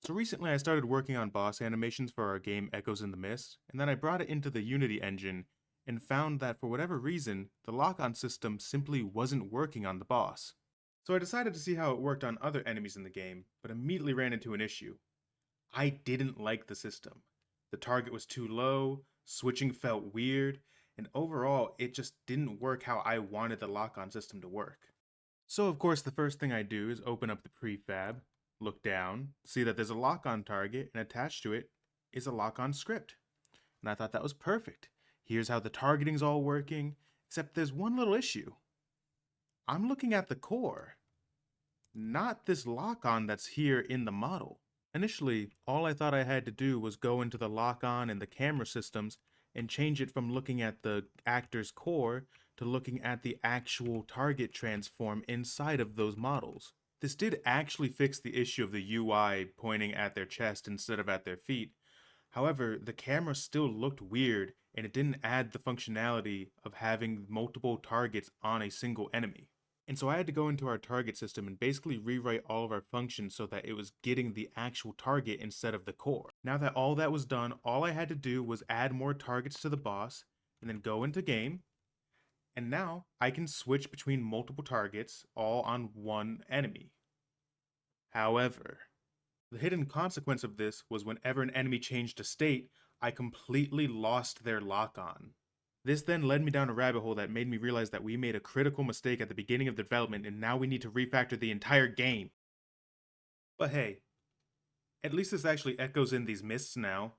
So recently I started working on boss animations for our game Echoes in the Mist, and then I brought it into the Unity engine and found that for whatever reason, the lock-on system simply wasn't working on the boss. So I decided to see how it worked on other enemies in the game, but immediately ran into an issue. I didn't like the system. The target was too low, switching felt weird, and overall it just didn't work how I wanted the lock-on system to work. So of course the first thing I do is open up the prefab, look down, see that there's a lock-on target, and attached to it is a lock-on script. And I thought that was perfect. Here's how the targeting's all working, except there's one little issue. I'm looking at the core, not this lock-on that's here in the model. Initially, all I thought I had to do was go into the lock-on and the camera systems and change it from looking at the actor's core to looking at the actual target transform inside of those models. This did actually fix the issue of the UI pointing at their chest instead of at their feet. However, the camera still looked weird and it didn't add the functionality of having multiple targets on a single enemy. And so I had to go into our target system and basically rewrite all of our functions so that it was getting the actual target instead of the core. Now that all that was done, all I had to do was add more targets to the boss and then go into game. And now I can switch between multiple targets all on one enemy. However, the hidden consequence of this was whenever an enemy changed a state, I completely lost their lock-on. This then led me down a rabbit hole that made me realize that we made a critical mistake at the beginning of the development and now we need to refactor the entire game. But hey, at least this actually echoes in these mists now,